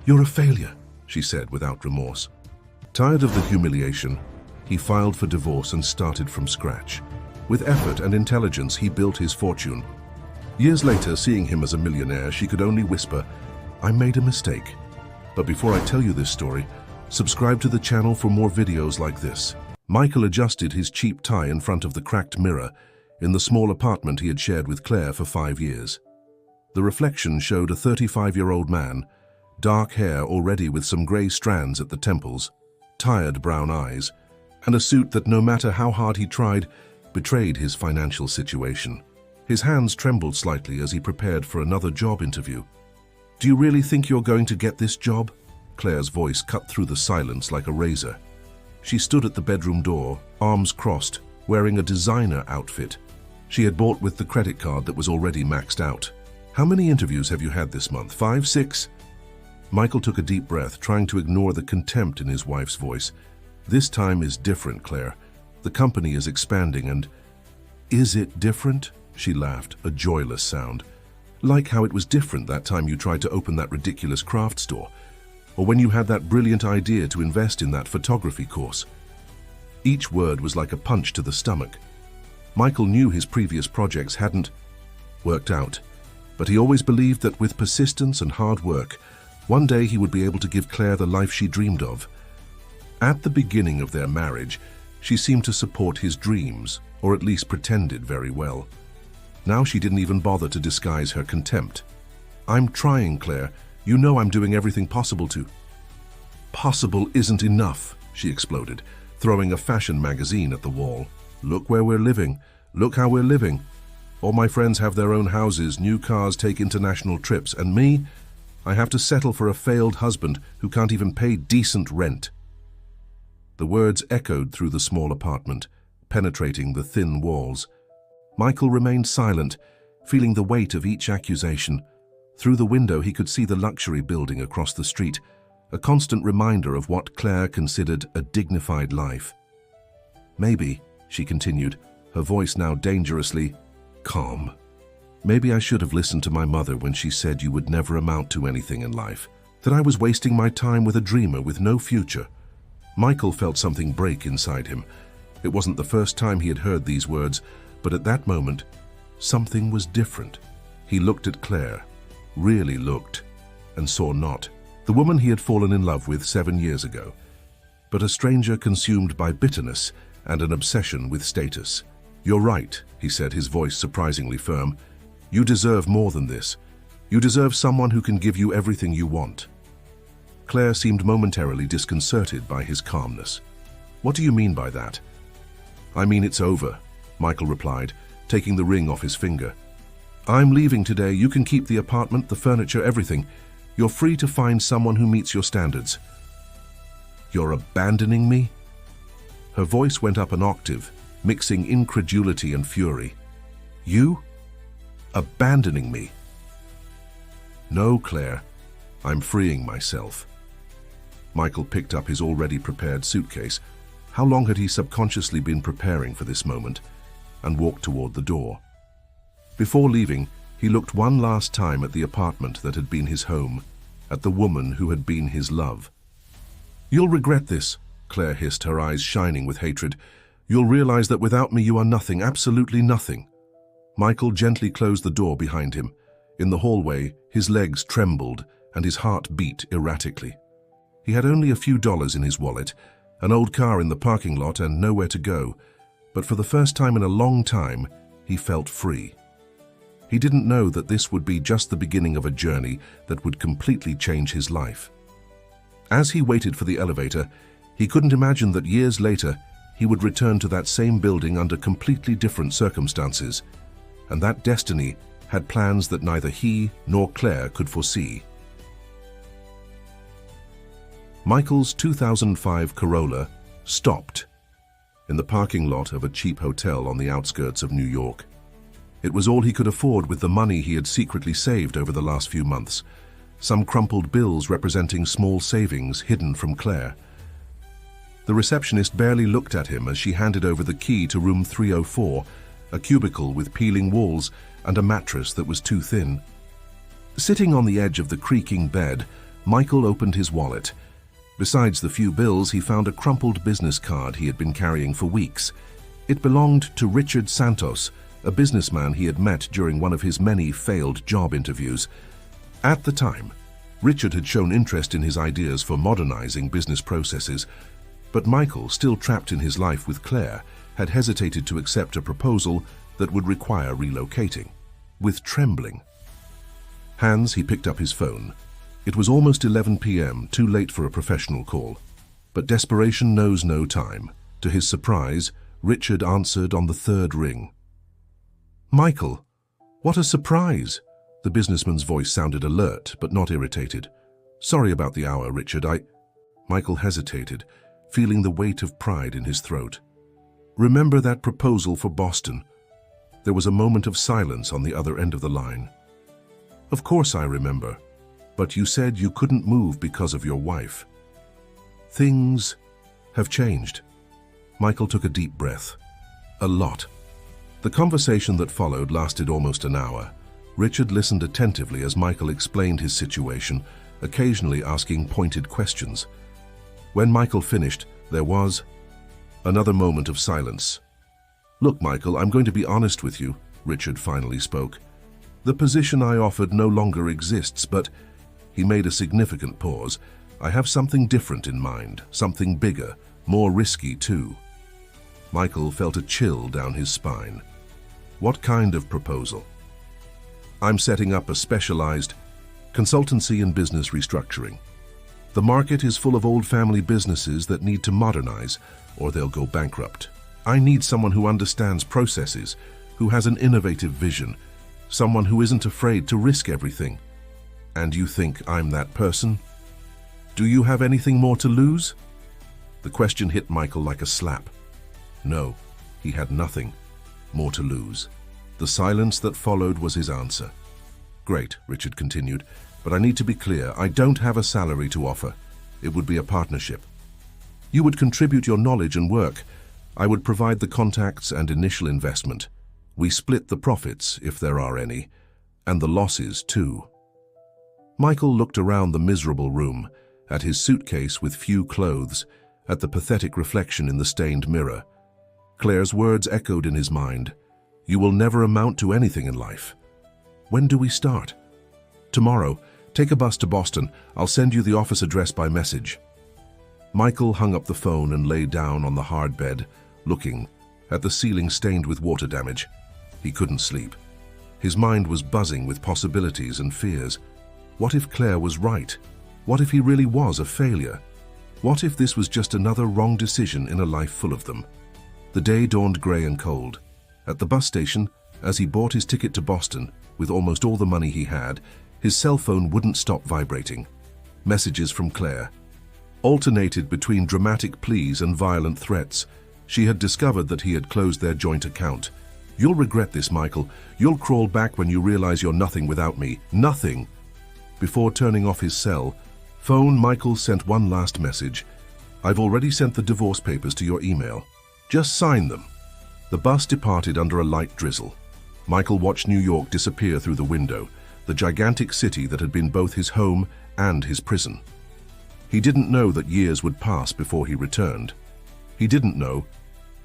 "You're a failure," she said without remorse. Tired of the humiliation, he filed for divorce and started from scratch. With effort and intelligence, he built his fortune. Years later, seeing him as a millionaire, she could only whisper, "I made a mistake." But before I tell you this story, subscribe to the channel for more videos like this. Michael adjusted his cheap tie in front of the cracked mirror in the small apartment he had shared with Claire for 5 years. The reflection showed a 35-year-old man, dark hair already with some grey strands at the temples, tired brown eyes, and a suit that, no matter how hard he tried, betrayed his financial situation. His hands trembled slightly as he prepared for another job interview. "Do you really think you're going to get this job?" Claire's voice cut through the silence like a razor. She stood at the bedroom door, arms crossed, wearing a designer outfit she had bought with the credit card that was already maxed out. "How many interviews have you had this month? 5, 6? Michael took a deep breath, trying to ignore the contempt in his wife's voice. "This time is different, Claire. The company is expanding and—" "Is it different?" She laughed, a joyless sound. "Like how it was different that time you tried to open that ridiculous craft store, or when you had that brilliant idea to invest in that photography course." Each word was like a punch to the stomach. Michael knew his previous projects hadn't worked out, but he always believed that with persistence and hard work, one day he would be able to give Claire the life she dreamed of. At the beginning of their marriage, she seemed to support his dreams, or at least pretended very well. Now she didn't even bother to disguise her contempt. "I'm trying, Claire. You know I'm doing everything possible to—" "Possible isn't enough," she exploded, throwing a fashion magazine at the wall. "Look where we're living. Look how we're living. All my friends have their own houses, new cars, take international trips, and me? I have to settle for a failed husband who can't even pay decent rent." The words echoed through the small apartment, penetrating the thin walls. Michael remained silent, feeling the weight of each accusation. Through the window he could see the luxury building across the street, a constant reminder of what Claire considered a dignified life. "Maybe," she continued, her voice now dangerously calm, "maybe I should have listened to my mother when she said you would never amount to anything in life, that I was wasting my time with a dreamer with no future." Michael felt something break inside him. It wasn't the first time he had heard these words, but at that moment, something was different. He looked at Claire, really looked, and saw not the woman he had fallen in love with 7 years ago, but a stranger consumed by bitterness and an obsession with status. "You're right," he said, his voice surprisingly firm. "You deserve more than this. You deserve someone who can give you everything you want." Claire seemed momentarily disconcerted by his calmness. "What do you mean by that?" "I mean it's over," Michael replied, taking the ring off his finger. "I'm leaving today. You can keep the apartment, the furniture, everything. You're free to find someone who meets your standards." "You're abandoning me?" Her voice went up an octave, mixing incredulity and fury. "You? Abandoning me?" "No, Claire. I'm freeing myself." Michael picked up his already prepared suitcase. How long had he subconsciously been preparing for this moment? And walked toward the door. Before leaving, he looked one last time at the apartment that had been his home, at the woman who had been his love. "You'll regret this," Claire hissed, her eyes shining with hatred. "You'll realize that without me you are nothing, absolutely nothing." Michael gently closed the door behind him. In the hallway, his legs trembled and his heart beat erratically. He had only a few dollars in his wallet, an old car in the parking lot, and nowhere to go. But for the first time in a long time, he felt free. He didn't know that this would be just the beginning of a journey that would completely change his life. As he waited for the elevator, he couldn't imagine that years later, he would return to that same building under completely different circumstances, and that destiny had plans that neither he nor Claire could foresee. Michael's 2005 Corolla stopped in the parking lot of a cheap hotel on the outskirts of New York. It was all he could afford with the money he had secretly saved over the last few months, some crumpled bills representing small savings hidden from Claire. The receptionist barely looked at him as she handed over the key to room 304, a cubicle with peeling walls and a mattress that was too thin. Sitting on the edge of the creaking bed, Michael opened his wallet. Besides the few bills, he found a crumpled business card he had been carrying for weeks. It belonged to Richard Santos, a businessman he had met during one of his many failed job interviews. At the time, Richard had shown interest in his ideas for modernizing business processes, but Michael, still trapped in his life with Claire, had hesitated to accept a proposal that would require relocating. With trembling hands, he picked up his phone. It was almost 11 p.m., too late for a professional call. But desperation knows no time. To his surprise, Richard answered on the third ring. "Michael, what a surprise!" The businessman's voice sounded alert, but not irritated. "Sorry about the hour, Richard, Michael hesitated, feeling the weight of pride in his throat. "Remember that proposal for Boston?" There was a moment of silence on the other end of the line. "Of course I remember, but you said you couldn't move because of your wife." "Things have changed." Michael took a deep breath. "A lot." The conversation that followed lasted almost an hour. Richard listened attentively as Michael explained his situation, occasionally asking pointed questions. When Michael finished, there was another moment of silence. "Look, Michael, I'm going to be honest with you," Richard finally spoke. "The position I offered no longer exists, but—" He made a significant pause. "I have something different in mind, something bigger, more risky too." Michael felt a chill down his spine. "What kind of proposal?" "I'm setting up a specialized consultancy in business restructuring. The market is full of old family businesses that need to modernize, or they'll go bankrupt. I need someone who understands processes, who has an innovative vision, someone who isn't afraid to risk everything. And you think I'm that person? Do you have anything more to lose?" The question hit Michael like a slap. No, he had nothing more to lose. The silence that followed was his answer. "Great," Richard continued, "but I need to be clear. I don't have a salary to offer. It would be a partnership. You would contribute your knowledge and work. I would provide the contacts and initial investment. We split the profits, if there are any, and the losses too." Michael looked around the miserable room, at his suitcase with few clothes, at the pathetic reflection in the stained mirror. Claire's words echoed in his mind. "You will never amount to anything in life." "When do we start?" "Tomorrow. Take a bus to Boston. I'll send you the office address by message." Michael hung up the phone and lay down on the hard bed, looking at the ceiling stained with water damage. He couldn't sleep. His mind was buzzing with possibilities and fears. What if Claire was right? What if he really was a failure? What if this was just another wrong decision in a life full of them? The day dawned grey and cold. At the bus station, as he bought his ticket to Boston, with almost all the money he had, his cell phone wouldn't stop vibrating. Messages from Claire alternated between dramatic pleas and violent threats. She had discovered that he had closed their joint account. "You'll regret this, Michael. You'll crawl back when you realize you're nothing without me. Nothing." Before turning off his cell phone, Michael sent one last message. "I've already sent the divorce papers to your email. Just sign them." The bus departed under a light drizzle. Michael watched New York disappear through the window, the gigantic city that had been both his home and his prison. He didn't know that years would pass before he returned. He didn't know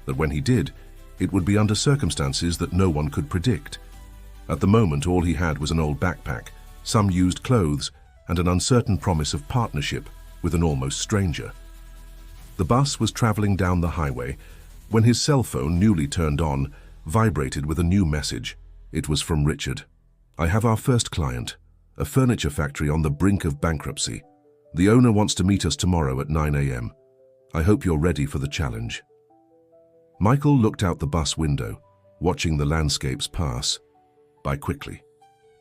that when he did, it would be under circumstances that no one could predict. At the moment, all he had was an old backpack, some used clothes, and an uncertain promise of partnership with an almost stranger. The bus was traveling down the highway when his cell phone, newly turned on, vibrated with a new message. It was from Richard. "I have our first client, a furniture factory on the brink of bankruptcy. The owner wants to meet us tomorrow at 9 a.m. I hope you're ready for the challenge." Michael looked out the bus window, watching the landscapes pass by quickly.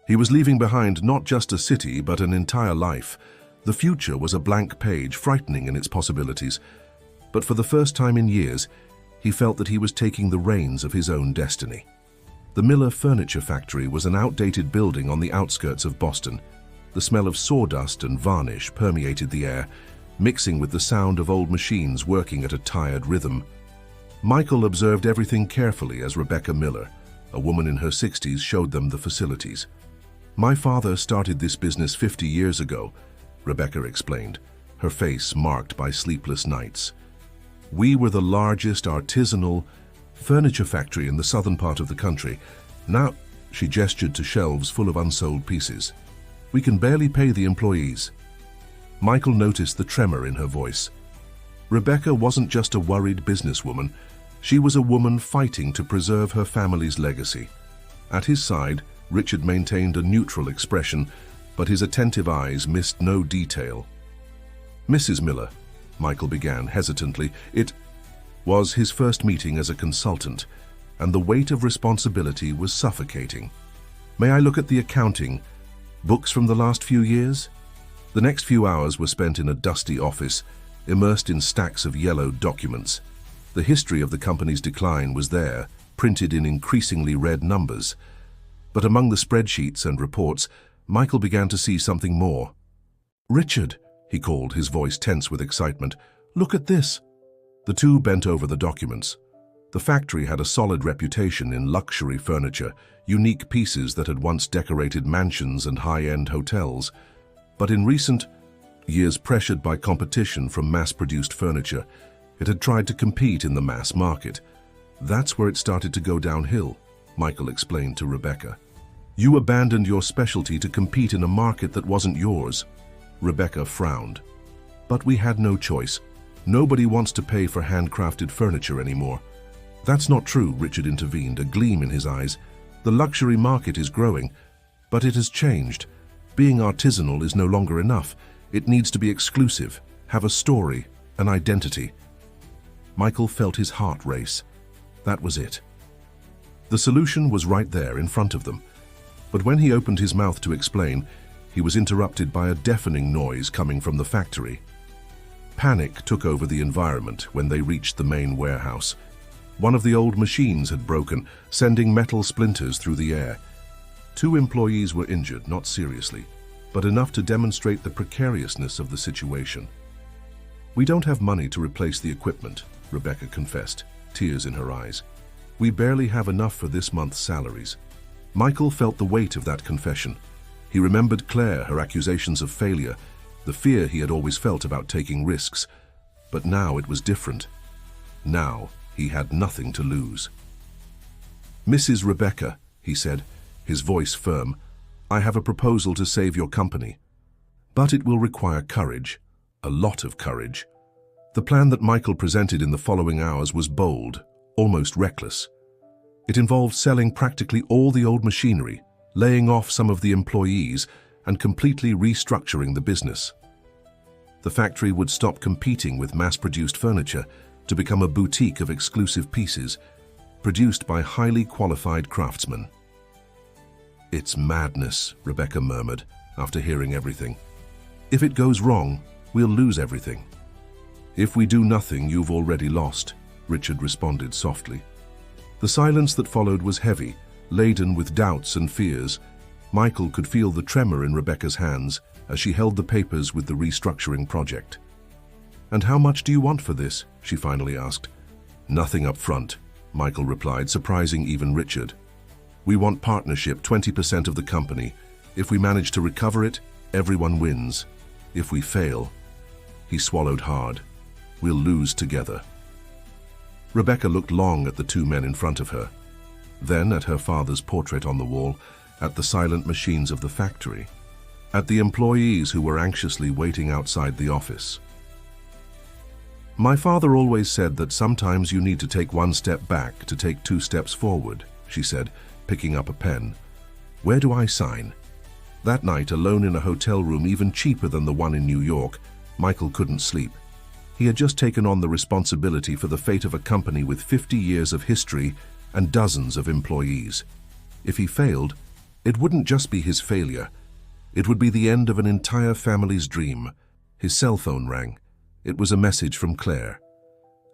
He was leaving behind not just a city, but an entire life. The future was a blank page, frightening in its possibilities. But for the first time in years, he felt that he was taking the reins of his own destiny. The Miller Furniture Factory was an outdated building on the outskirts of Boston. The smell of sawdust and varnish permeated the air, mixing with the sound of old machines working at a tired rhythm. Michael observed everything carefully as Rebecca Miller, a woman in her 60s, showed them the facilities. "My father started this business 50 years ago. Rebecca explained, her face marked by sleepless nights. "We were the largest artisanal furniture factory in the southern part of the country. Now," she gestured to shelves full of unsold pieces, "we can barely pay the employees." Michael noticed the tremor in her voice. Rebecca wasn't just a worried businesswoman, she was a woman fighting to preserve her family's legacy. At his side, Richard maintained a neutral expression, but his attentive eyes missed no detail. "Mrs. Miller," Michael began hesitantly, "it was his first meeting as a consultant, and the weight of responsibility was suffocating. May I look at the accounting? Books from the last few years?" The next few hours were spent in a dusty office, immersed in stacks of yellowed documents. The history of the company's decline was there, printed in increasingly red numbers. But among the spreadsheets and reports, Michael began to see something more. "Richard," he called, his voice tense with excitement, "look at this." The two bent over the documents. The factory had a solid reputation in luxury furniture, unique pieces that had once decorated mansions and high-end hotels. But in recent years, pressured by competition from mass-produced furniture, it had tried to compete in the mass market. "That's where it started to go downhill," Michael explained to Rebecca. "You abandoned your specialty to compete in a market that wasn't yours." Rebecca frowned. "But we had no choice. Nobody wants to pay for handcrafted furniture anymore." "That's not true," Richard intervened, a gleam in his eyes. "The luxury market is growing, but it has changed. Being artisanal is no longer enough. It needs to be exclusive, have a story, an identity." Michael felt his heart race. That was it. The solution was right there in front of them. But when he opened his mouth to explain, he was interrupted by a deafening noise coming from the factory. Panic took over the environment when they reached the main warehouse. One of the old machines had broken, sending metal splinters through the air. 2 employees were injured, not seriously, but enough to demonstrate the precariousness of the situation. "We don't have money to replace the equipment," Rebecca confessed, tears in her eyes. "We barely have enough for this month's salaries." Michael felt the weight of that confession. He remembered Claire, her accusations of failure, the fear he had always felt about taking risks. But now it was different. Now he had nothing to lose. "Mrs. Rebecca," he said, his voice firm, "I have a proposal to save your company. But it will require courage, a lot of courage." The plan that Michael presented in the following hours was bold, almost reckless. It involved selling practically all the old machinery, laying off some of the employees, and completely restructuring the business. The factory would stop competing with mass-produced furniture to become a boutique of exclusive pieces, produced by highly qualified craftsmen. "It's madness," Rebecca murmured, after hearing everything. "If it goes wrong, we'll lose everything." "If we do nothing, you've already lost," Richard responded softly. The silence that followed was heavy, laden with doubts and fears. Michael could feel the tremor in Rebecca's hands as she held the papers with the restructuring project. "And how much do you want for this?" she finally asked. "Nothing up front," Michael replied, surprising even Richard. "We want partnership, 20% of the company. If we manage to recover it, everyone wins. If we fail," he swallowed hard, "we'll lose together." Rebecca looked long at the 2 men in front of her, then at her father's portrait on the wall, at the silent machines of the factory, at the employees who were anxiously waiting outside the office. "My father always said that sometimes you need to take 1 step back to take 2 steps forward," she said, picking up a pen. "Where do I sign?" That night, alone in a hotel room even cheaper than the one in New York, Michael couldn't sleep. He had just taken on the responsibility for the fate of a company with 50 years of history and dozens of employees. If he failed, it wouldn't just be his failure. It would be the end of an entire family's dream. His cell phone rang. It was a message from Claire.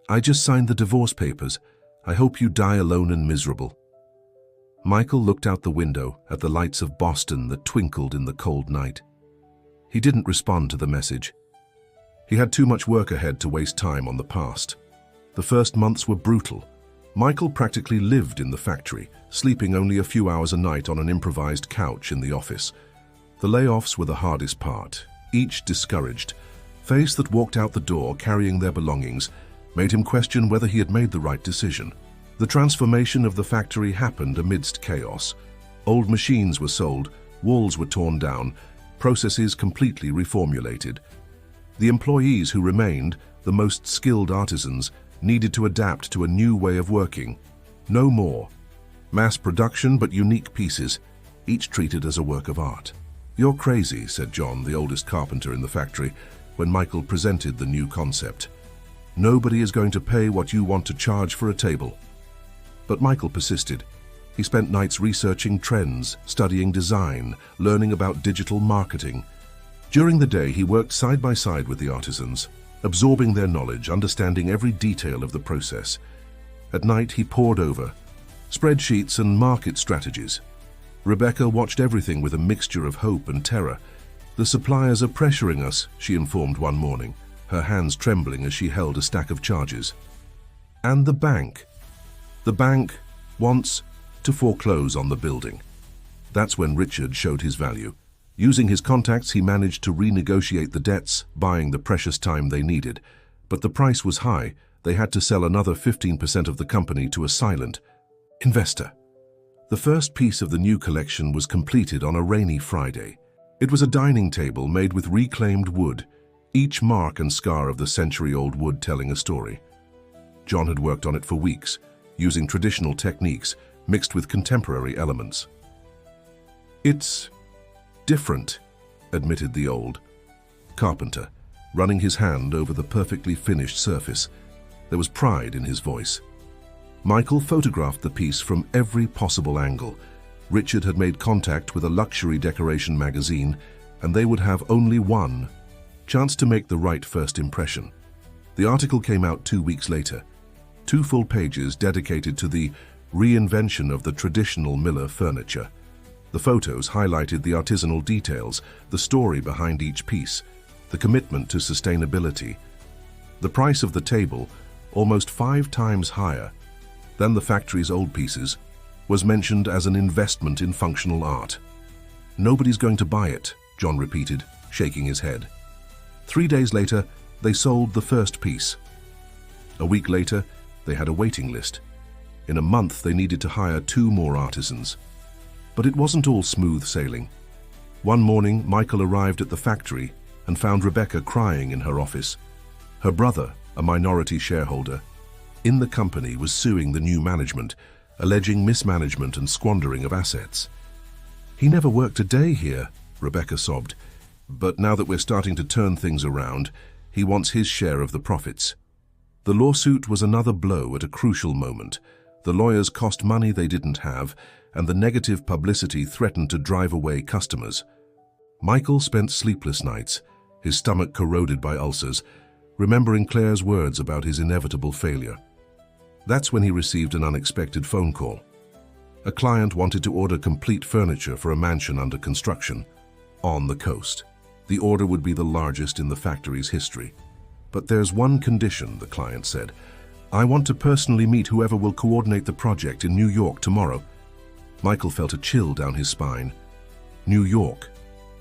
"I just signed the divorce papers. I hope you die alone and miserable." Michael looked out the window at the lights of Boston that twinkled in the cold night. He didn't respond to the message. He had too much work ahead to waste time on the past. The first months were brutal. Michael practically lived in the factory, sleeping only a few hours a night on an improvised couch in the office. The layoffs were the hardest part, each discouraged. Face that walked out the door carrying their belongings made him question whether he had made the right decision. The transformation of the factory happened amidst chaos. Old machines were sold, walls were torn down, processes completely reformulated. The employees who remained, the most skilled artisans, needed to adapt to a new way of working. No more mass production, but unique pieces, each treated as a work of art. "You're crazy," said John, the oldest carpenter in the factory, when Michael presented the new concept. "Nobody is going to pay what you want to charge for a table." But Michael persisted. He spent nights researching trends, studying design, learning about digital marketing. During the day, he worked side by side with the artisans, absorbing their knowledge, understanding every detail of the process. At night, he pored over spreadsheets and market strategies. Rebecca watched everything with a mixture of hope and terror. "The suppliers are pressuring us," she informed one morning, her hands trembling as she held a stack of charges. "And the bank. The bank wants to foreclose on the building." That's when Richard showed his value. Using his contacts, he managed to renegotiate the debts, buying the precious time they needed. But the price was high. They had to sell another 15% of the company to a silent investor. The first piece of the new collection was completed on a rainy Friday. It was a dining table made with reclaimed wood, each mark and scar of the century-old wood telling a story. John had worked on it for weeks, using traditional techniques mixed with contemporary elements. "It's different," admitted the old carpenter, running his hand over the perfectly finished surface. There was pride in his voice. Michael photographed the piece from every possible angle. Richard had made contact with a luxury decoration magazine, and they would have only one chance to make the right first impression. The article came out 2 weeks later. 2 full pages dedicated to the reinvention of the traditional Miller furniture. The photos highlighted the artisanal details, the story behind each piece, the commitment to sustainability. The price of the table, almost 5 times higher than the factory's old pieces, was mentioned as an investment in functional art. "Nobody's going to buy it," John repeated, shaking his head. 3 days later, they sold the first piece. A week later, they had a waiting list. In a month, they needed to hire 2 more artisans. But it wasn't all smooth sailing. One morning, Michael arrived at the factory and found Rebecca crying in her office. Her brother, a minority shareholder in the company, was suing the new management, alleging mismanagement and squandering of assets. "He never worked a day here," Rebecca sobbed. "But now that we're starting to turn things around, he wants his share of the profits." The lawsuit was another blow at a crucial moment. The lawyers cost money they didn't have, and the negative publicity threatened to drive away customers. Michael spent sleepless nights, his stomach corroded by ulcers, remembering Claire's words about his inevitable failure. That's when he received an unexpected phone call. A client wanted to order complete furniture for a mansion under construction on the coast. The order would be the largest in the factory's history. "But there's one condition," the client said. "I want to personally meet whoever will coordinate the project in New York tomorrow." Michael felt a chill down his spine. New York,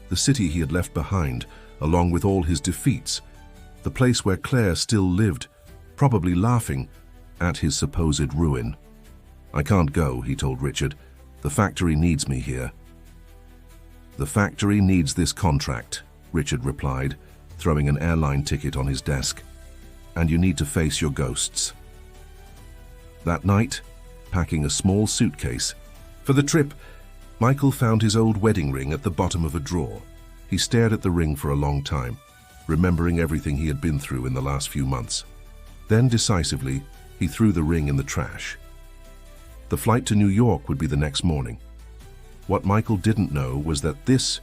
the city he had left behind, along with all his defeats, the place where Claire still lived, probably laughing at his supposed ruin. "I can't go," he told Richard. "The factory needs me here." "The factory needs this contract," Richard replied, throwing an airline ticket on his desk. "And you need to face your ghosts." That night, packing a small suitcase for the trip, Michael found his old wedding ring at the bottom of a drawer. He stared at the ring for a long time, remembering everything he had been through in the last few months. Then, decisively, he threw the ring in the trash. The flight to New York would be the next morning. What Michael didn't know was that this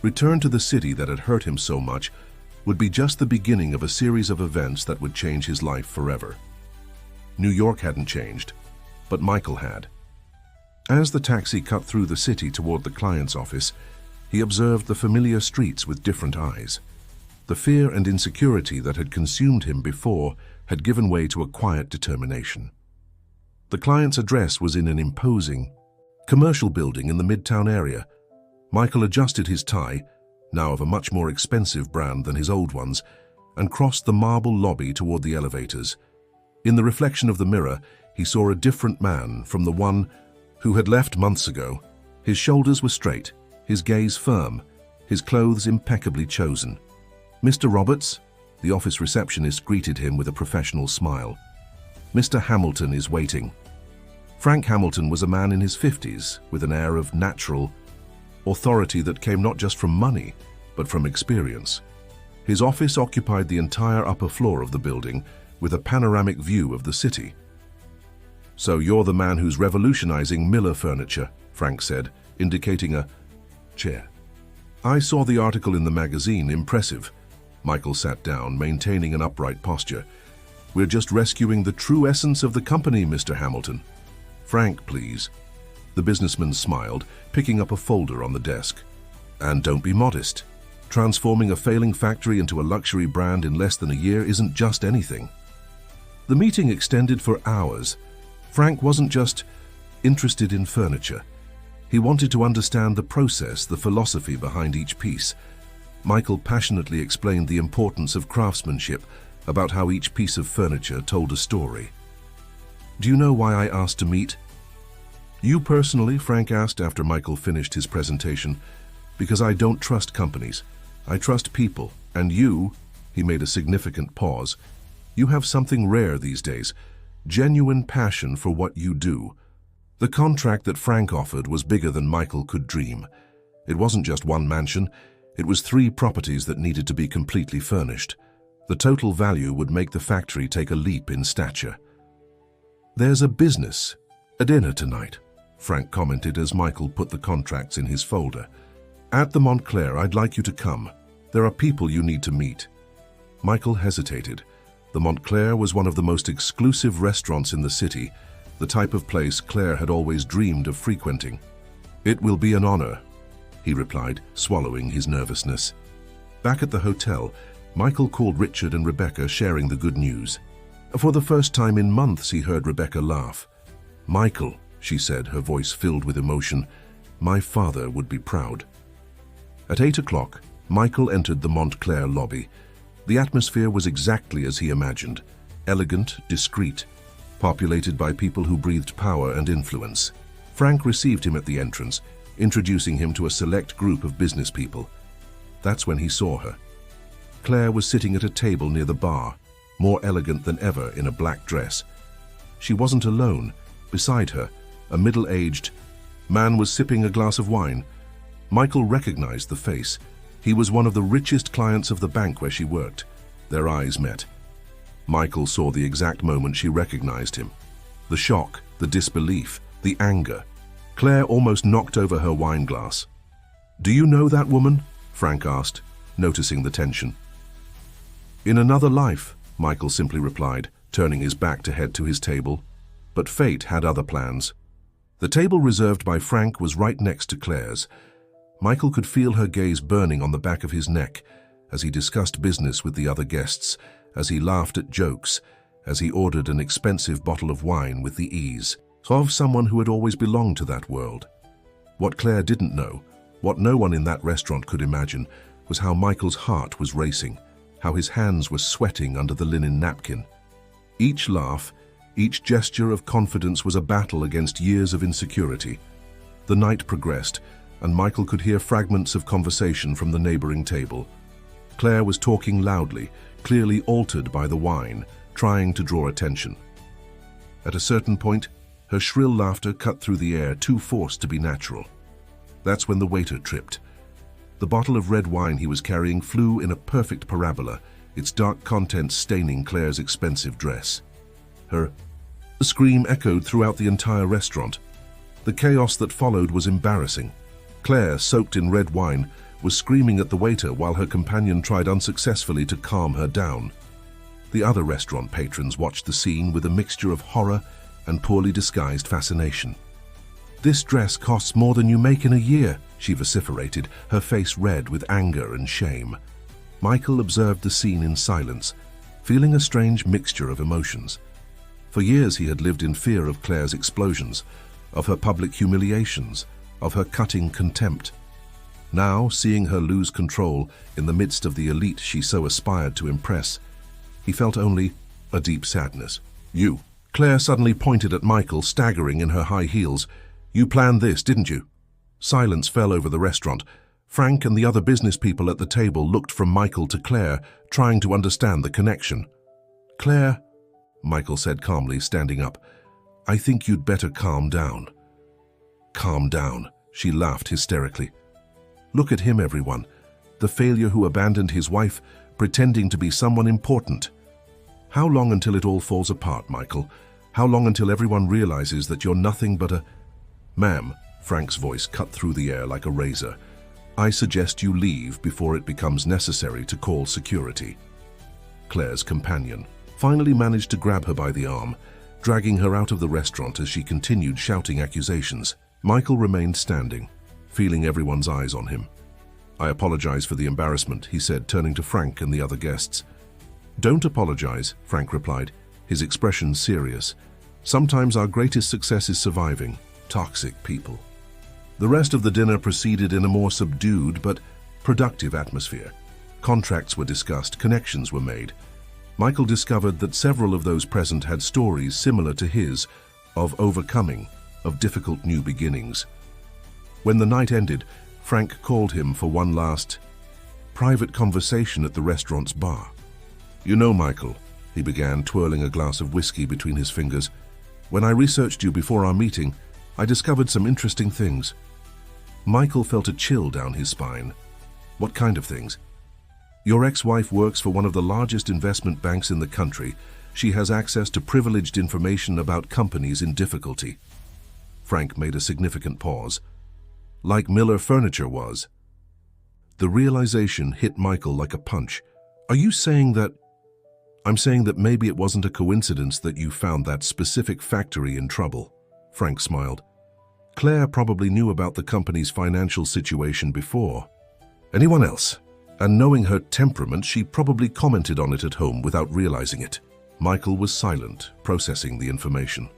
return to the city that had hurt him so much would be just the beginning of a series of events that would change his life forever. New York hadn't changed, but Michael had. As the taxi cut through the city toward the client's office, he observed the familiar streets with different eyes. The fear and insecurity that had consumed him before had given way to a quiet determination. The client's address was in an imposing commercial building in the Midtown area. Michael adjusted his tie, now of a much more expensive brand than his old ones, and crossed the marble lobby toward the elevators. In the reflection of the mirror, he saw a different man from the one who had left months ago. His shoulders were straight, his gaze firm, his clothes impeccably chosen. "Mr. Roberts?" The office receptionist greeted him with a professional smile. "Mr. Hamilton is waiting." Frank Hamilton was a man in his 50s with an air of natural authority that came not just from money, but from experience. His office occupied the entire upper floor of the building with a panoramic view of the city. "So you're the man who's revolutionizing Miller furniture," Frank said, indicating a chair. "I saw the article in the magazine. Impressive." Michael sat down, maintaining an upright posture. "We're just rescuing the true essence of the company, Mr. Hamilton." "Frank, please." The businessman smiled, picking up a folder on the desk. "And don't be modest. Transforming a failing factory into a luxury brand in less than a year isn't just anything." The meeting extended for hours. Frank wasn't just interested in furniture. He wanted to understand the process, the philosophy behind each piece. Michael passionately explained the importance of craftsmanship, about how each piece of furniture told a story. "Do you know why I asked to meet?" "You personally?" Frank asked after Michael finished his presentation. "Because I don't trust companies. I trust people. And you," he made a significant pause, "you have something rare these days, genuine passion for what you do." The contract that Frank offered was bigger than Michael could dream. It wasn't just one mansion, it was 3 properties that needed to be completely furnished. The total value would make the factory take a leap in stature. "There's a business, a dinner tonight," Frank commented as Michael put the contracts in his folder. "At the Montclair, I'd like you to come. There are people you need to meet." Michael hesitated. The Montclair was one of the most exclusive restaurants in the city, the type of place Claire had always dreamed of frequenting. "It will be an honor," he replied, swallowing his nervousness. Back at the hotel, Michael called Richard and Rebecca, sharing the good news. For the first time in months, he heard Rebecca laugh. "Michael," she said, her voice filled with emotion, "my father would be proud." At 8 o'clock, Michael entered the Montclair lobby. The atmosphere was exactly as he imagined, elegant, discreet, populated by people who breathed power and influence. Frank received him at the entrance, introducing him to a select group of business people. That's when he saw her. Claire was sitting at a table near the bar, more elegant than ever in a black dress. She wasn't alone. Beside her, a middle-aged man was sipping a glass of wine. Michael recognized the face. He was one of the richest clients of the bank where she worked. Their eyes met. Michael saw the exact moment she recognized him. The shock, the disbelief, the anger. Claire almost knocked over her wine glass. "Do you know that woman?" Frank asked, noticing the tension. "In another life," Michael simply replied, turning his back to head to his table. But fate had other plans. The table reserved by Frank was right next to Claire's. Michael could feel her gaze burning on the back of his neck as he discussed business with the other guests, as he laughed at jokes, as he ordered an expensive bottle of wine with the ease of someone who had always belonged to that world. What Claire didn't know, what no one in that restaurant could imagine, was how Michael's heart was racing, how his hands were sweating under the linen napkin. Each laugh, each gesture of confidence was a battle against years of insecurity. The night progressed, and Michael could hear fragments of conversation from the neighboring table. Claire was talking loudly, clearly altered by the wine, trying to draw attention. At a certain point, her shrill laughter cut through the air, too forced to be natural. That's when the waiter tripped. The bottle of red wine he was carrying flew in a perfect parabola, its dark contents staining Claire's expensive dress. Her scream echoed throughout the entire restaurant. The chaos that followed was embarrassing. Claire, soaked in red wine, was screaming at the waiter while her companion tried unsuccessfully to calm her down. The other restaurant patrons watched the scene with a mixture of horror and poorly disguised fascination. "This dress costs more than you make in a year," she vociferated, her face red with anger and shame. Michael observed the scene in silence, feeling a strange mixture of emotions. For years he had lived in fear of Claire's explosions, of her public humiliations, of her cutting contempt. Now, seeing her lose control in the midst of the elite she so aspired to impress, he felt only a deep sadness. "You." Claire suddenly pointed at Michael, staggering in her high heels. "You planned this, didn't you?" Silence fell over the restaurant. Frank and the other business people at the table looked from Michael to Claire, trying to understand the connection. "Claire," Michael said calmly, standing up, "I think you'd better calm down." "Calm down," she laughed hysterically. "Look at him, everyone. The failure who abandoned his wife, pretending to be someone important. How long until it all falls apart, Michael? How long until everyone realizes that you're nothing but a—" "Ma'am," Frank's voice cut through the air like a razor, "I suggest you leave before it becomes necessary to call security." Claire's companion finally managed to grab her by the arm, dragging her out of the restaurant as she continued shouting accusations. Michael remained standing, feeling everyone's eyes on him. "I apologize for the embarrassment," he said, turning to Frank and the other guests. "Don't apologize," Frank replied, his expression serious. "Sometimes our greatest success is surviving toxic people." The rest of the dinner proceeded in a more subdued but productive atmosphere. Contracts were discussed, connections were made. Michael discovered that several of those present had stories similar to his, of overcoming, of difficult new beginnings. When the night ended, Frank called him for one last private conversation at the restaurant's bar. "You know, Michael," he began, twirling a glass of whiskey between his fingers, "when I researched you before our meeting, I discovered some interesting things." Michael felt a chill down his spine. "What kind of things?" "Your ex-wife works for one of the largest investment banks in the country. She has access to privileged information about companies in difficulty." Frank made a significant pause. "Like Miller Furniture was." The realization hit Michael like a punch. "Are you saying that—" "I'm saying that maybe it wasn't a coincidence that you found that specific factory in trouble," Frank smiled. "Claire probably knew about the company's financial situation before anyone else, and knowing her temperament, she probably commented on it at home without realizing it." Michael was silent, processing the information.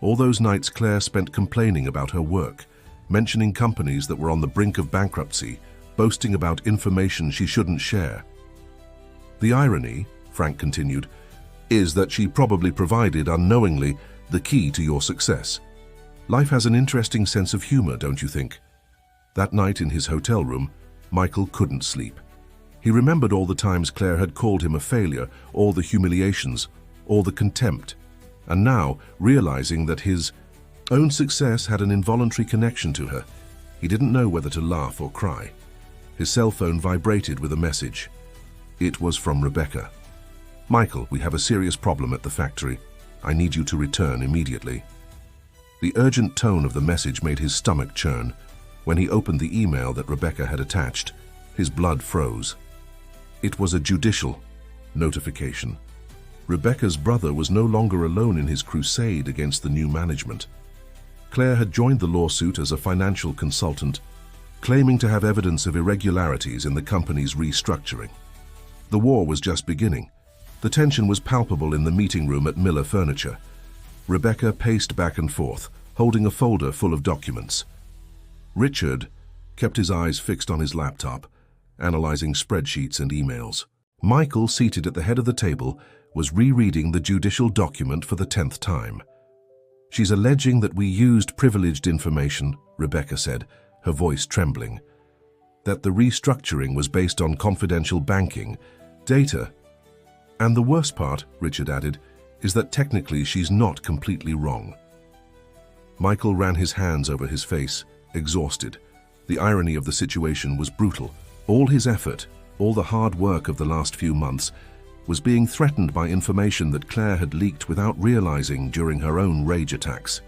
All those nights Claire spent complaining about her work, mentioning companies that were on the brink of bankruptcy, boasting about information she shouldn't share. "The irony," Frank continued, "is that she probably provided, unknowingly, the key to your success. Life has an interesting sense of humor, don't you think?" That night in his hotel room, Michael couldn't sleep. He remembered all the times Claire had called him a failure, all the humiliations, all the contempt, and now, realizing that his own success had an involuntary connection to her, he didn't know whether to laugh or cry. His cell phone vibrated with a message. It was from Rebecca. "Michael, we have a serious problem at the factory. I need you to return immediately." The urgent tone of the message made his stomach churn. When he opened the email that Rebecca had attached, his blood froze. It was a judicial notification. Rebecca's brother was no longer alone in his crusade against the new management. Claire had joined the lawsuit as a financial consultant, claiming to have evidence of irregularities in the company's restructuring. The war was just beginning. The tension was palpable in the meeting room at Miller Furniture. Rebecca paced back and forth, holding a folder full of documents. Richard kept his eyes fixed on his laptop, analyzing spreadsheets and emails. Michael, seated at the head of the table, was rereading the judicial document for the 10th time. "She's alleging that we used privileged information," Rebecca said, her voice trembling. "That the restructuring was based on confidential banking data. And the worst part," Richard added, "is that technically she's not completely wrong." Michael ran his hands over his face, exhausted. The irony of the situation was brutal. All his effort, all the hard work of the last few months, was being threatened by information that Claire had leaked without realizing during her own rage attacks.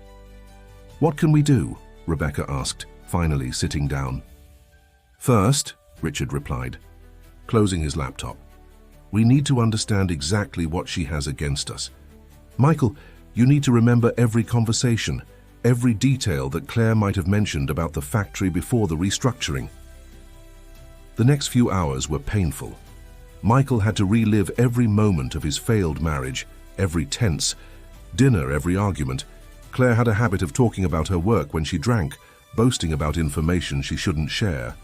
"What can we do?" Rebecca asked, finally sitting down. "First," Richard replied, closing his laptop, "we need to understand exactly what she has against us. Michael, you need to remember every conversation, every detail that Claire might have mentioned about the factory before the restructuring." The next few hours were painful. Michael had to relive every moment of his failed marriage, every tense dinner, every argument. Claire had a habit of talking about her work when she drank, boasting about information she shouldn't share.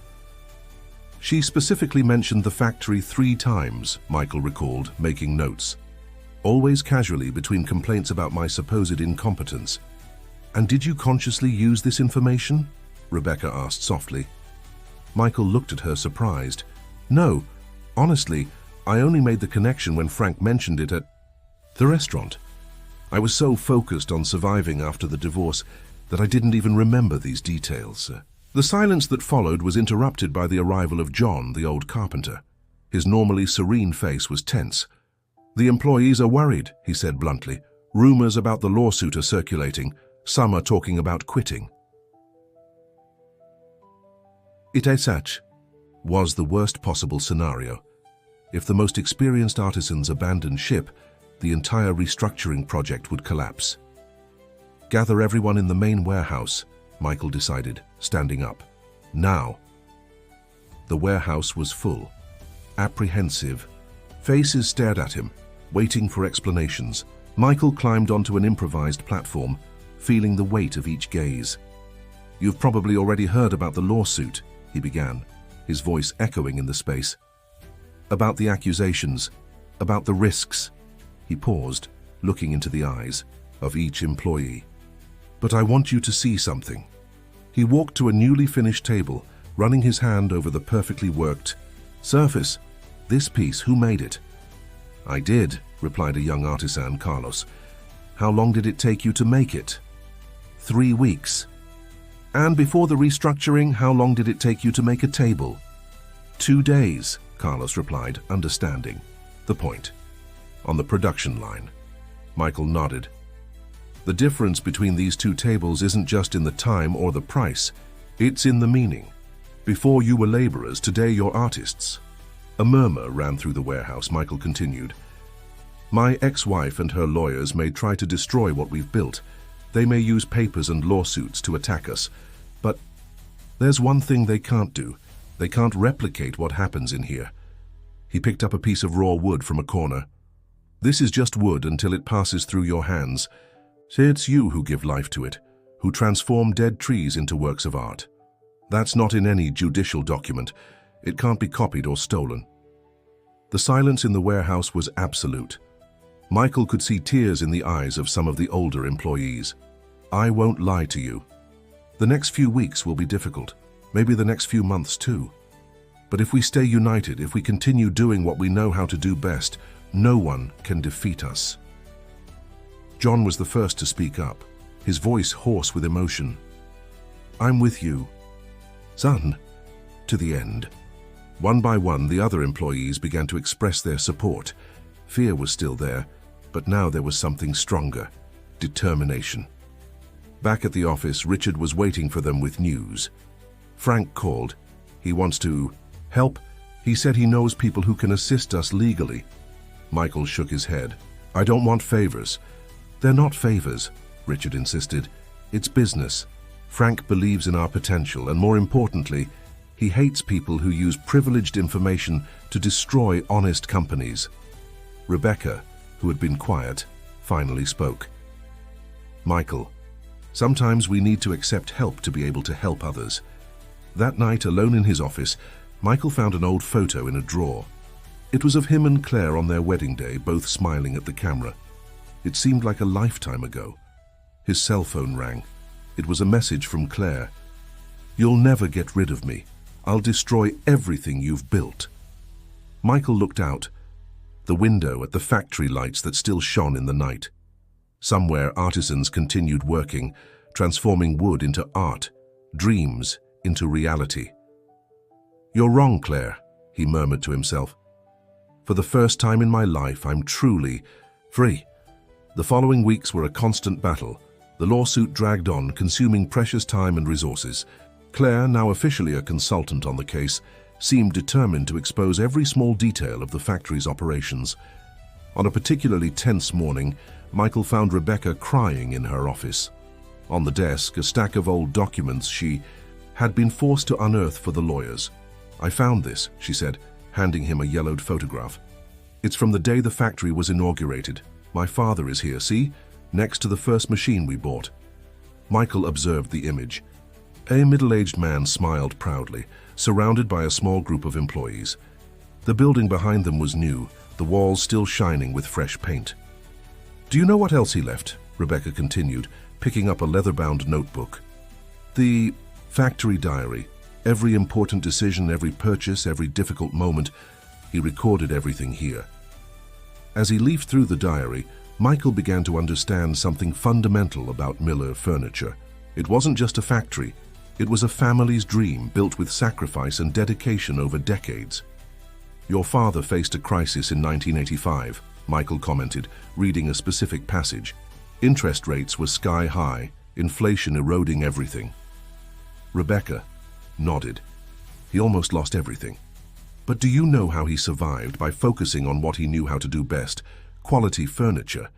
She specifically mentioned the factory 3 times, Michael recalled, making notes. Always casually between complaints about my supposed incompetence. And did you consciously use this information? Rebecca asked softly. Michael looked at her surprised. No, honestly, I only made the connection when Frank mentioned it at the restaurant. I was so focused on surviving after the divorce that I didn't even remember these details. The silence that followed was interrupted by the arrival of John, the old carpenter. His normally serene face was tense. The employees are worried, he said bluntly. Rumors about the lawsuit are circulating. Some are talking about quitting. It was the worst possible scenario. If the most experienced artisans abandoned ship, the entire restructuring project would collapse. Gather everyone in the main warehouse, Michael decided, standing up. Now. The warehouse was full. Apprehensive. Faces stared at him, waiting for explanations. Michael climbed onto an improvised platform, feeling the weight of each gaze. You've probably already heard about the lawsuit, he began, his voice echoing in the space. About the accusations, about the risks. He paused, looking into the eyes of each employee. But I want you to see something. He walked to a newly finished table, running his hand over the perfectly worked surface. This piece, who made it? I did, replied a young artisan, Carlos. How long did it take you to make it? 3 weeks. And before the restructuring, how long did it take you to make a table? 2 days, Carlos replied, understanding the point. On the production line. Michael nodded. The difference between these 2 tables isn't just in the time or the price, it's in the meaning. Before you were laborers, today you're artists. A murmur ran through the warehouse. Michael continued. My ex-wife and her lawyers may try to destroy what we've built. They may use papers and lawsuits to attack us. But there's one thing they can't do. They can't replicate what happens in here. He picked up a piece of raw wood from a corner. This is just wood until it passes through your hands. Say it's you who give life to it, who transform dead trees into works of art. That's not in any judicial document. It can't be copied or stolen. The silence in the warehouse was absolute. Michael could see tears in the eyes of some of the older employees. I won't lie to you. The next few weeks will be difficult, maybe the next few months too. But if we stay united, if we continue doing what we know how to do best, no one can defeat us. John was the first to speak up, his voice hoarse with emotion. I'm with you, son, to the end. One by one, the other employees began to express their support. Fear was still there, but now there was something stronger, determination. Back at the office, Richard was waiting for them with news. Frank called. He wants to help. He said he knows people who can assist us legally. Michael shook his head. I don't want favors. They're not favors, Richard insisted. It's business. Frank believes in our potential, and more importantly, he hates people who use privileged information to destroy honest companies. Rebecca, who had been quiet, finally spoke. Michael, sometimes we need to accept help to be able to help others. That night, alone in his office, Michael found an old photo in a drawer. It was of him and Claire on their wedding day, both smiling at the camera. It seemed like a lifetime ago. His cell phone rang. It was a message from Claire. You'll never get rid of me. I'll destroy everything you've built. Michael looked out, the window at the factory lights that still shone in the night. Somewhere, artisans continued working, transforming wood into art, dreams into reality. You're wrong, Claire, he murmured to himself. For the first time in my life, I'm truly free. The following weeks were a constant battle. The lawsuit dragged on, consuming precious time and resources. Claire, now officially a consultant on the case, seemed determined to expose every small detail of the factory's operations. On a particularly tense morning, Michael found Rebecca crying in her office. On the desk, a stack of old documents she had been forced to unearth for the lawyers. I found this, she said, handing him a yellowed photograph. It's from the day the factory was inaugurated. My father is here, see? Next to the first machine we bought. Michael observed the image. A middle-aged man smiled proudly, surrounded by a small group of employees. The building behind them was new, the walls still shining with fresh paint. "Do you know what else he left?" Rebecca continued, picking up a leather-bound notebook. "The factory diary. Every important decision, every purchase, every difficult moment, he recorded everything here." As he leafed through the diary, Michael began to understand something fundamental about Miller Furniture. It wasn't just a factory. It was a family's dream built with sacrifice and dedication over decades. "Your father faced a crisis in 1985, Michael commented, reading a specific passage. "Interest rates were sky high, inflation eroding everything." Rebecca nodded. "He almost lost everything. But do you know how he survived? By focusing on what he knew how to do best, quality furniture.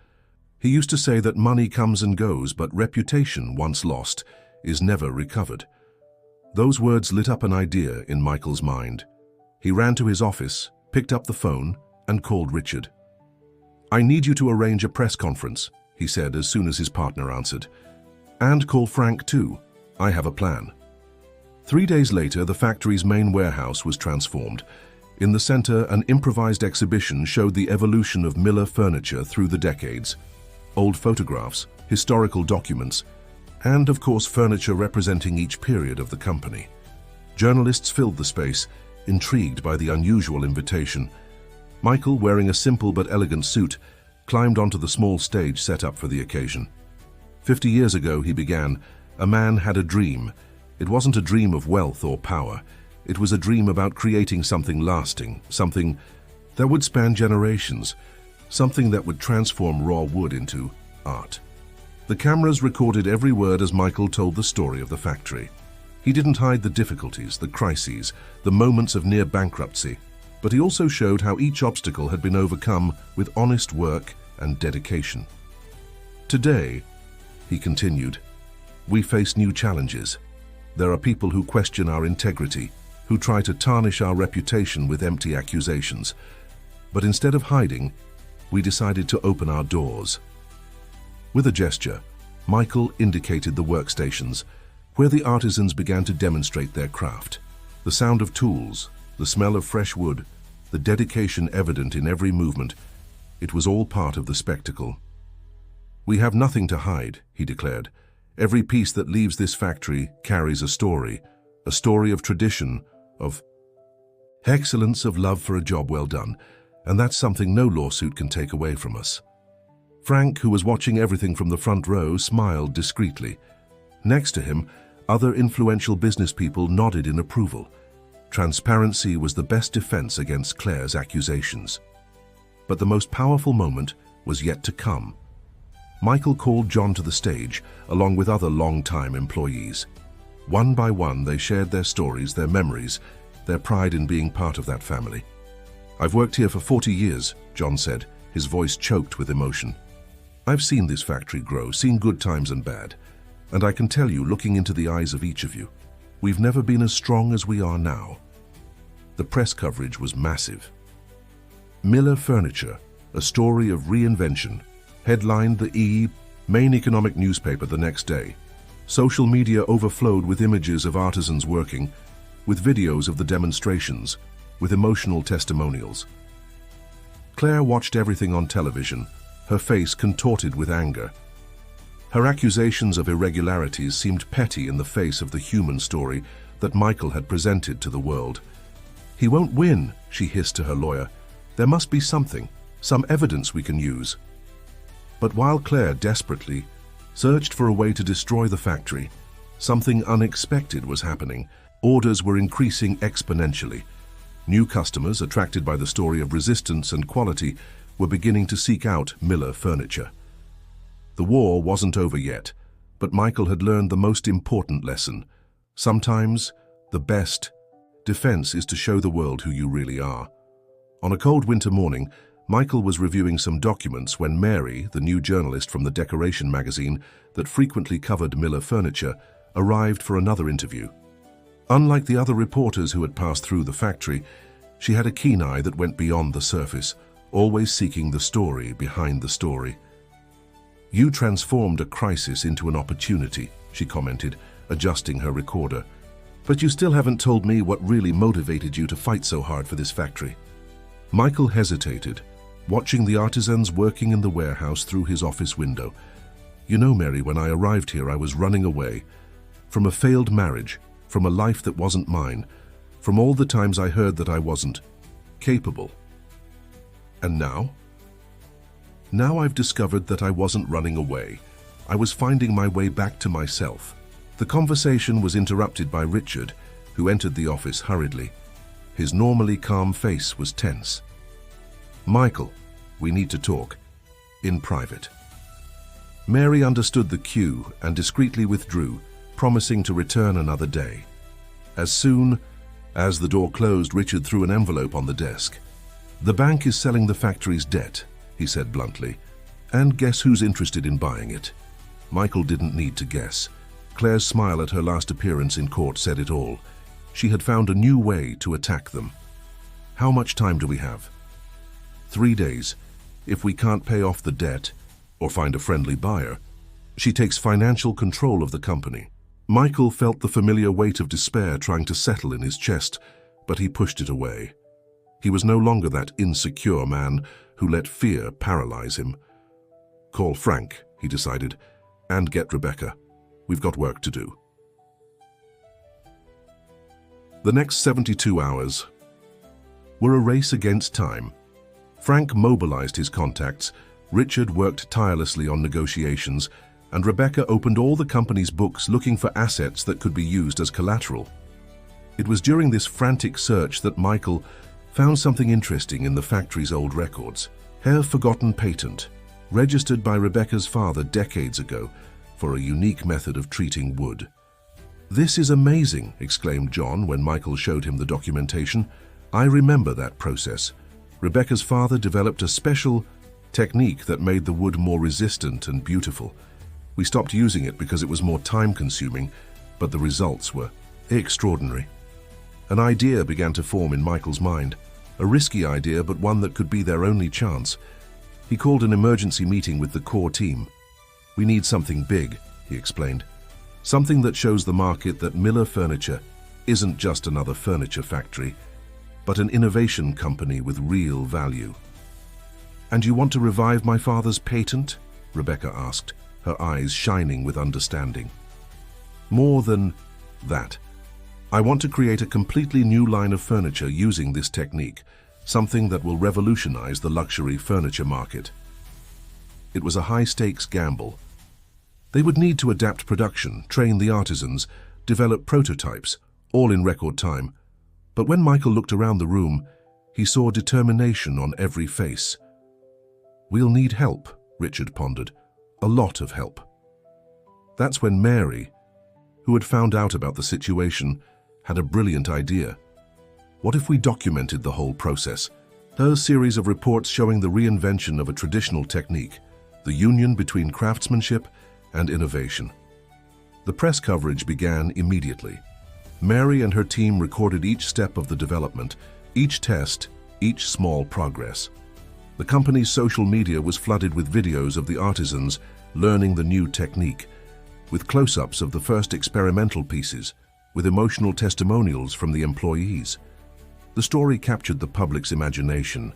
He used to say that money comes and goes, but reputation, once lost, is never recovered." Those words lit up an idea in Michael's mind. He ran to his office, picked up the phone, and called Richard. "I need you to arrange a press conference," he said as soon as his partner answered. "And call Frank too. I have a plan." 3 days later, the factory's main warehouse was transformed. In the center, an improvised exhibition showed the evolution of Miller Furniture through the decades. Old photographs, historical documents, and of course furniture representing each period of the company. Journalists filled the space, intrigued by the unusual invitation. Michael, wearing a simple but elegant suit, climbed onto the small stage set up for the occasion. 50 years ago, he began, a man had a dream. It wasn't a dream of wealth or power. It was a dream about creating something lasting, something that would span generations, something that would transform raw wood into art. The cameras recorded every word as Michael told the story of the factory. He didn't hide the difficulties, the crises, the moments of near bankruptcy, but he also showed how each obstacle had been overcome with honest work and dedication. "Today," he continued, "we face new challenges. There are people who question our integrity, who try to tarnish our reputation with empty accusations. But instead of hiding, we decided to open our doors." With a gesture, Michael indicated the workstations, where the artisans began to demonstrate their craft. The sound of tools, the smell of fresh wood, the dedication evident in every movement, it was all part of the spectacle. "We have nothing to hide," he declared. "Every piece that leaves this factory carries a story of tradition, of excellence, of love for a job well done, and that's something no lawsuit can take away from us." Frank, who was watching everything from the front row, smiled discreetly. Next to him, other influential business people nodded in approval. Transparency was the best defense against Claire's accusations. But the most powerful moment was yet to come. Michael called John to the stage, along with other long-time employees. One by one, they shared their stories, their memories, their pride in being part of that family. "I've worked here for 40 years, John said, his voice choked with emotion. "I've seen this factory grow, seen good times and bad. And I can tell you, looking into the eyes of each of you, we've never been as strong as we are now." The press coverage was massive. "Miller Furniture, a story of reinvention," headlined the main economic newspaper the next day. Social media overflowed with images of artisans working, with videos of the demonstrations, with emotional testimonials. Claire watched everything on television, her face contorted with anger. Her accusations of irregularities seemed petty in the face of the human story that Michael had presented to the world. "He won't win," she hissed to her lawyer. "There must be something, some evidence we can use." But while Claire desperately searched for a way to destroy the factory, something unexpected was happening. Orders were increasing exponentially. New customers, attracted by the story of resistance and quality, were beginning to seek out Miller Furniture. The war wasn't over yet, but Michael had learned the most important lesson. Sometimes, the best defense is to show the world who you really are. On a cold winter morning, Michael was reviewing some documents when Mary, the new journalist from the decoration magazine that frequently covered Miller Furniture, arrived for another interview. Unlike the other reporters who had passed through the factory, she had a keen eye that went beyond the surface, always seeking the story behind the story. "You transformed a crisis into an opportunity," she commented, adjusting her recorder. "But you still haven't told me what really motivated you to fight so hard for this factory." Michael hesitated, watching the artisans working in the warehouse through his office window. "You know, Mary, when I arrived here, I was running away. From a failed marriage, from a life that wasn't mine, from all the times I heard that I wasn't capable. And now? Now I've discovered that I wasn't running away. I was finding my way back to myself." The conversation was interrupted by Richard, who entered the office hurriedly. His normally calm face was tense. "Michael, we need to talk. In private." Mary understood the cue and discreetly withdrew, promising to return another day. As soon as the door closed, Richard threw an envelope on the desk. "The bank is selling the factory's debt," he said bluntly. "And guess who's interested in buying it?" Michael didn't need to guess. Claire's smile at her last appearance in court said it all. She had found a new way to attack them. "How much time do we have?" 3 days. If we can't pay off the debt or find a friendly buyer, she takes financial control of the company." Michael felt the familiar weight of despair trying to settle in his chest, but he pushed it away. He was no longer that insecure man who let fear paralyze him. "Call Frank," he decided, "and get Rebecca. We've got work to do." The next 72 hours were a race against time. Frank mobilized his contacts, Richard worked tirelessly on negotiations, and Rebecca opened all the company's books looking for assets that could be used as collateral. It was during this frantic search that Michael found something interesting in the factory's old records. A forgotten patent, registered by Rebecca's father decades ago for a unique method of treating wood. "This is amazing," exclaimed John when Michael showed him the documentation. "I remember that process. Rebecca's father developed a special technique that made the wood more resistant and beautiful. We stopped using it because it was more time-consuming, but the results were extraordinary." An idea began to form in Michael's mind, a risky idea, but one that could be their only chance. He called an emergency meeting with the core team. "We need something big," he explained. "Something that shows the market that Miller Furniture isn't just another furniture factory, but an innovation company with real value." "And you want to revive my father's patent?" Rebecca asked, her eyes shining with understanding. "More than that. I want to create a completely new line of furniture using this technique, something that will revolutionize the luxury furniture market." It was a high-stakes gamble. They would need to adapt production, train the artisans, develop prototypes, all in record time. But when Michael looked around the room, he saw determination on every face. "We'll need help," Richard pondered. "A lot of help." That's when Mary, who had found out about the situation, had a brilliant idea. What if we documented the whole process? A series of reports showing the reinvention of a traditional technique, the union between craftsmanship and innovation. The press coverage began immediately. Mary and her team recorded each step of the development, each test, each small progress. The company's social media was flooded with videos of the artisans learning the new technique, with close-ups of the first experimental pieces, with emotional testimonials from the employees. The story captured the public's imagination.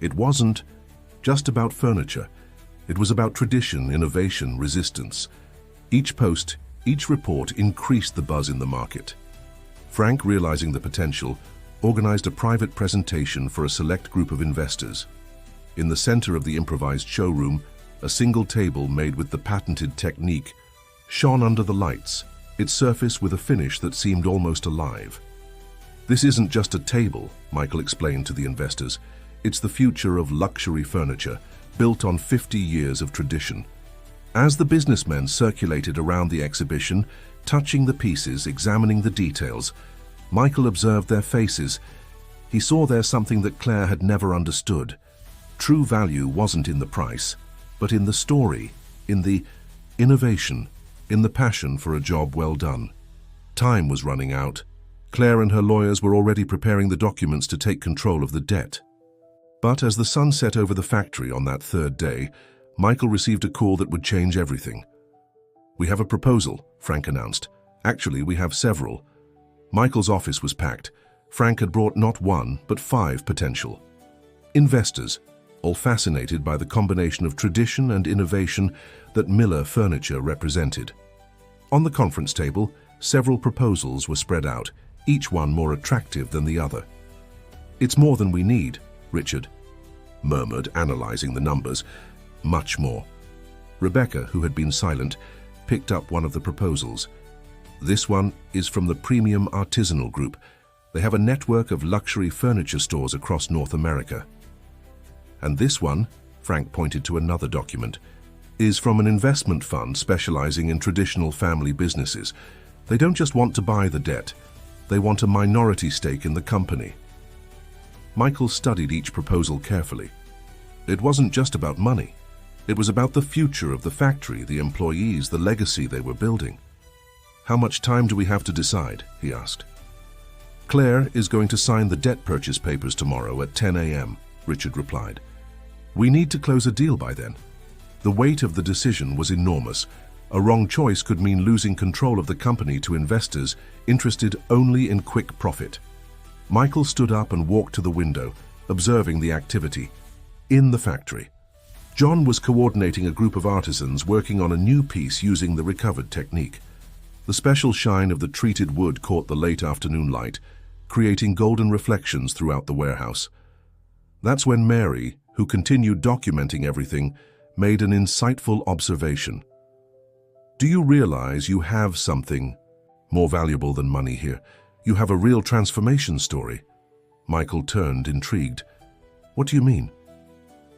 It wasn't just about furniture. It was about tradition, innovation, resistance. Each post, each report increased the buzz in the market. Frank, realizing the potential, organized a private presentation for a select group of investors. In the center of the improvised showroom, a single table made with the patented technique shone under the lights, its surface with a finish that seemed almost alive. "This isn't just a table," Michael explained to the investors. "It's the future of luxury furniture, built on 50 years of tradition." As the businessmen circulated around the exhibition, touching the pieces, examining the details, Michael observed their faces. He saw there something that Claire had never understood. True value wasn't in the price, but in the story, in the innovation, in the passion for a job well done. Time was running out. Claire and her lawyers were already preparing the documents to take control of the debt. But as the sun set over the factory on that third day, Michael received a call that would change everything. "We have a proposal," Frank announced, Actually, we have several. Michael's office was packed. Frank had brought not one, but 5 potential investors, all fascinated by the combination of tradition and innovation that Miller Furniture represented. On the conference table, several proposals were spread out, each one more attractive than the other. "It's more than we need," Richard murmured, analyzing the numbers. "Much more." Rebecca, who had been silent, picked up one of the proposals. "This one is from the Premium Artisanal Group. They have a network of luxury furniture stores across North America." "And this one," Frank pointed to another document, "is from an investment fund specializing in traditional family businesses. They don't just want to buy the debt, they want a minority stake in the company." Michael studied each proposal carefully. It wasn't just about money. It was about the future of the factory, the employees, the legacy they were building. "How much time do we have to decide?" he asked. "Claire is going to sign the debt purchase papers tomorrow at 10 a.m., Richard replied. "We need to close a deal by then." The weight of the decision was enormous. A wrong choice could mean losing control of the company to investors interested only in quick profit. Michael stood up and walked to the window, observing the activity. In the factory, John was coordinating a group of artisans working on a new piece using the recovered technique. The special shine of the treated wood caught the late afternoon light, creating golden reflections throughout the warehouse. That's when Mary, who continued documenting everything, made an insightful observation. "Do you realize you have something more valuable than money here? You have a real transformation story." Michael turned, intrigued. "What do you mean?"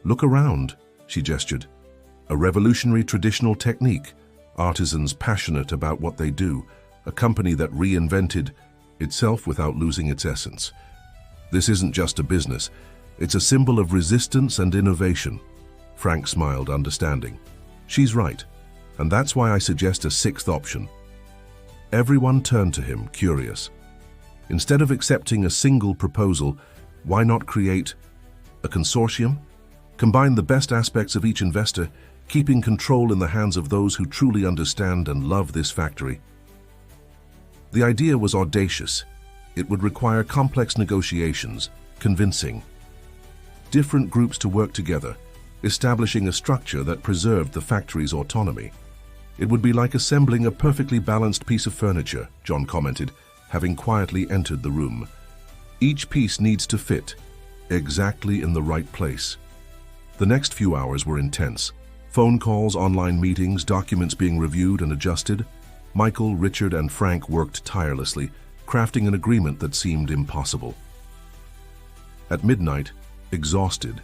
"Look around," she gestured. "A revolutionary traditional technique, artisans passionate about what they do, a company that reinvented itself without losing its essence. This isn't just a business, it's a symbol of resistance and innovation." Frank smiled, understanding. "She's right, and that's why I suggest a 6th option." Everyone turned to him, curious. Instead of accepting a single proposal, why not create a consortium? Combine the best aspects of each investor, keeping control in the hands of those who truly understand and love this factory. The idea was audacious. It would require complex negotiations, convincing different groups to work together, establishing a structure that preserved the factory's autonomy. "It would be like assembling a perfectly balanced piece of furniture," John commented, having quietly entered the room. "Each piece needs to fit exactly in the right place." The next few hours were intense. Phone calls, online meetings, documents being reviewed and adjusted. Michael, Richard, and Frank worked tirelessly, crafting an agreement that seemed impossible. At midnight, exhausted,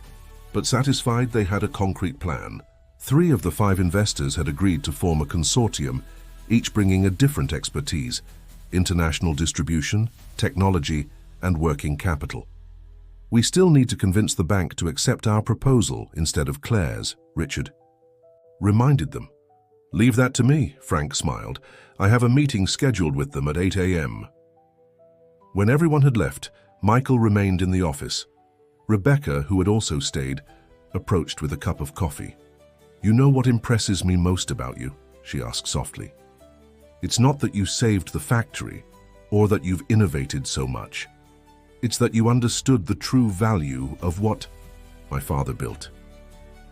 but satisfied they had a concrete plan, 3 of the 5 investors had agreed to form a consortium, each bringing a different expertise: international distribution, technology, and working capital. "We still need to convince the bank to accept our proposal instead of Claire's," Richard reminded them. "Leave that to me," Frank smiled. "I have a meeting scheduled with them at 8 a.m. When everyone had left, Michael remained in the office. Rebecca, who had also stayed, approached with a cup of coffee. "You know what impresses me most about you?" she asked softly. "It's not that you saved the factory, or that you've innovated so much. It's that you understood the true value of what my father built."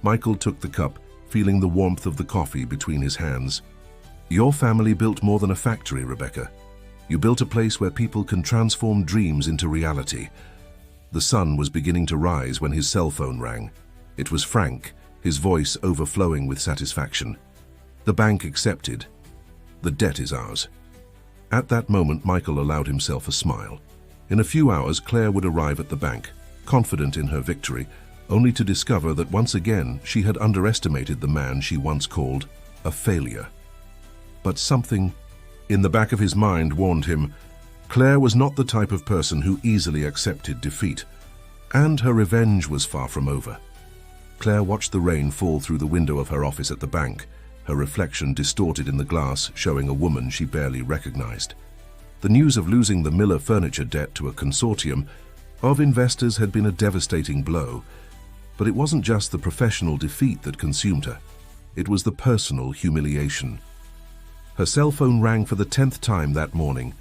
Michael took the cup, feeling the warmth of the coffee between his hands. "Your family built more than a factory, Rebecca. You built a place where people can transform dreams into reality." The sun was beginning to rise when his cell phone rang. It was Frank, his voice overflowing with satisfaction. "The bank accepted. The debt is ours." At that moment, Michael allowed himself a smile. In a few hours, Claire would arrive at the bank, confident in her victory, only to discover that once again she had underestimated the man she once called a failure. But something in the back of his mind warned him Claire was not the type of person who easily accepted defeat, and her revenge was far from over. Claire watched the rain fall through the window of her office at the bank, her reflection distorted in the glass, showing a woman she barely recognized. The news of losing the Miller Furniture debt to a consortium of investors had been a devastating blow, but it wasn't just the professional defeat that consumed her. It was the personal humiliation. Her cell phone rang for the 10th time that morning.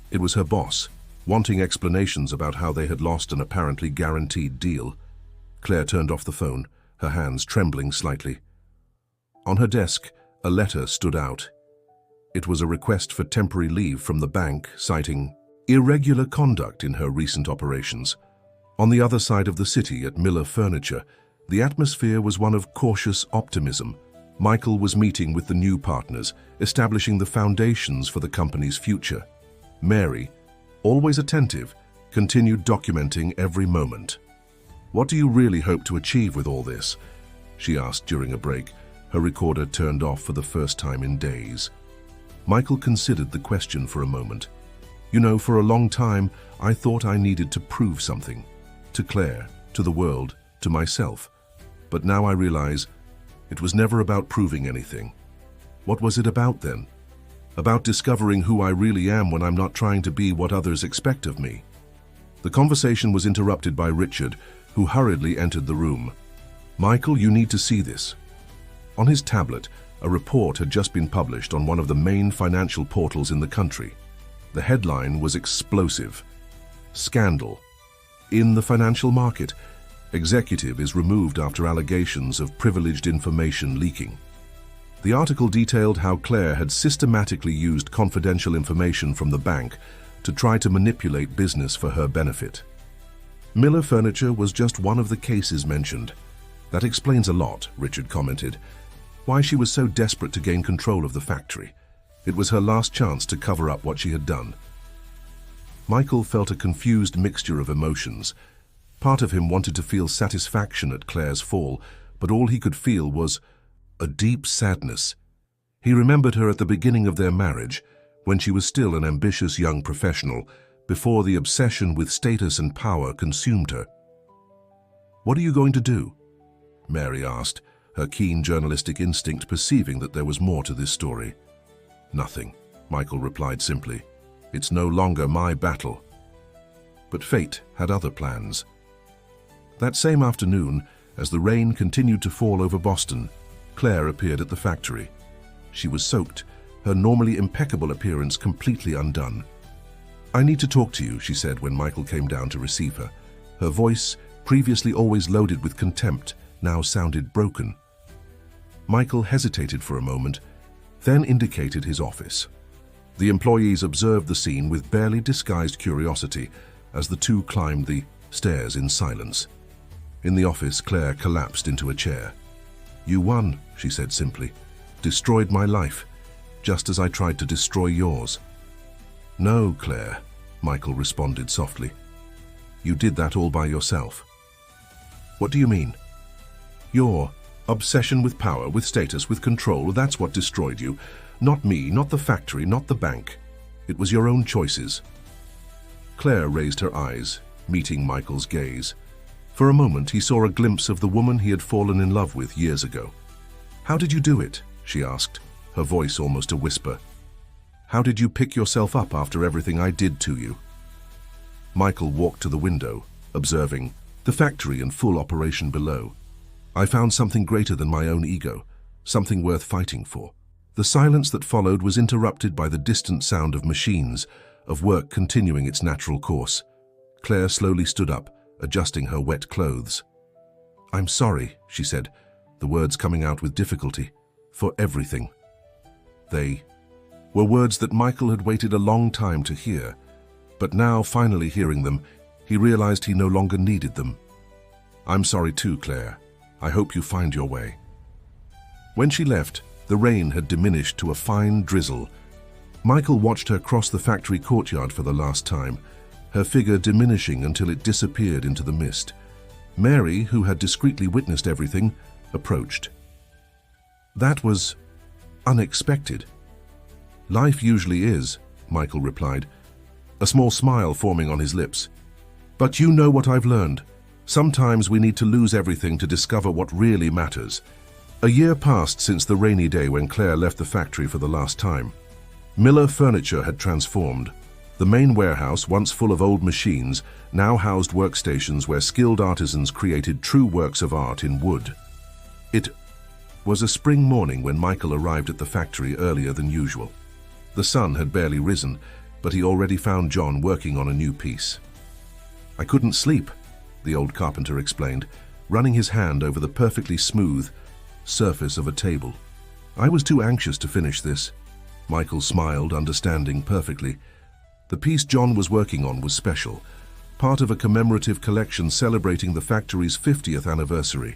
It was her boss, wanting explanations about how they had lost an apparently guaranteed deal. Claire turned off the phone, her hands trembling slightly. On her desk, a letter stood out. It was a request for temporary leave from the bank, citing irregular conduct in her recent operations. On the other side of the city at Miller Furniture, the atmosphere was one of cautious optimism. Michael was meeting with the new partners, establishing the foundations for the company's future. Mary, always attentive, continued documenting every moment. "What do you really hope to achieve with all this?" she asked during a break, her recorder turned off for the first time in days. Michael considered the question for a moment. "You know, for a long time, I thought I needed to prove something. To Claire, to the world, to myself. But now I realize it was never about proving anything. What was it about then? About discovering who I really am when I'm not trying to be what others expect of me." The conversation was interrupted by Richard, who hurriedly entered the room. "Michael, you need to see this." On his tablet, a report had just been published on one of the main financial portals in the country. The headline was explosive. "Scandal. In the financial market, executive is removed after allegations of privileged information leaking." The article detailed how Claire had systematically used confidential information from the bank to try to manipulate business for her benefit. Miller Furniture was just one of the cases mentioned. "That explains a lot," Richard commented. "Why she was so desperate to gain control of the factory. It was her last chance to cover up what she had done." Michael felt a confused mixture of emotions. Part of him wanted to feel satisfaction at Claire's fall, but all he could feel was a deep sadness. He remembered her at the beginning of their marriage, when she was still an ambitious young professional, before the obsession with status and power consumed her. "What are you going to do?" Mary asked, her keen journalistic instinct perceiving that there was more to this story. "Nothing," Michael replied simply. "It's no longer my battle." But fate had other plans. That same afternoon, as the rain continued to fall over Boston, Claire appeared at the factory. She was soaked, her normally impeccable appearance completely undone. "I need to talk to you," she said when Michael came down to receive her. Her voice, previously always loaded with contempt, now sounded broken. Michael hesitated for a moment, then indicated his office. The employees observed the scene with barely disguised curiosity as the two climbed the stairs in silence. In the office, Claire collapsed into a chair. "You won," she said simply. "Destroyed my life, just as I tried to destroy yours." "No, Claire," Michael responded softly. "You did that all by yourself." "What do you mean?" "Your obsession with power, with status, with control, that's what destroyed you. Not me, not the factory, not the bank. It was your own choices." Claire raised her eyes, meeting Michael's gaze. For a moment, he saw a glimpse of the woman he had fallen in love with years ago. "How did you do it?" she asked, her voice almost a whisper. "How did you pick yourself up after everything I did to you?" Michael walked to the window, observing the factory in full operation below. "I found something greater than my own ego, something worth fighting for." The silence that followed was interrupted by the distant sound of machines, of work continuing its natural course. Claire slowly stood up, adjusting her wet clothes. "I'm sorry," she said, the words coming out with difficulty, "for everything." They were words that Michael had waited a long time to hear, but now, finally hearing them, he realized he no longer needed them. "I'm sorry too, Claire. I hope you find your way." When she left, the rain had diminished to a fine drizzle. Michael watched her cross the factory courtyard for the last time, her figure diminishing until it disappeared into the mist. Mary, who had discreetly witnessed everything, approached. "That was unexpected." "Life usually is," Michael replied, a small smile forming on his lips. "But you know what I've learned. Sometimes we need to lose everything to discover what really matters." A year passed since the rainy day when Claire left the factory for the last time. Miller Furniture had transformed. The main warehouse, once full of old machines, now housed workstations where skilled artisans created true works of art in wood. It was a spring morning when Michael arrived at the factory earlier than usual. The sun had barely risen, but he already found John working on a new piece. "I couldn't sleep," the old carpenter explained, running his hand over the perfectly smooth surface of a table. "I was too anxious to finish this." Michael smiled, understanding perfectly. The piece John was working on was special, part of a commemorative collection celebrating the factory's 50th anniversary.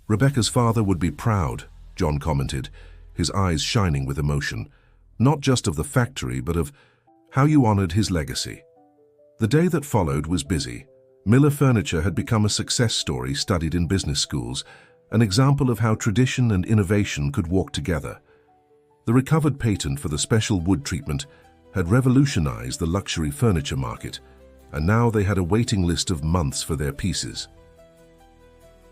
"Rebecca's father would be proud," John commented, his eyes shining with emotion, "not just of the factory, but of how you honored his legacy." The day that followed was busy. Miller Furniture had become a success story studied in business schools, an example of how tradition and innovation could walk together. The recovered patent for the special wood treatment had revolutionized the luxury furniture market, and now they had a waiting list of months for their pieces.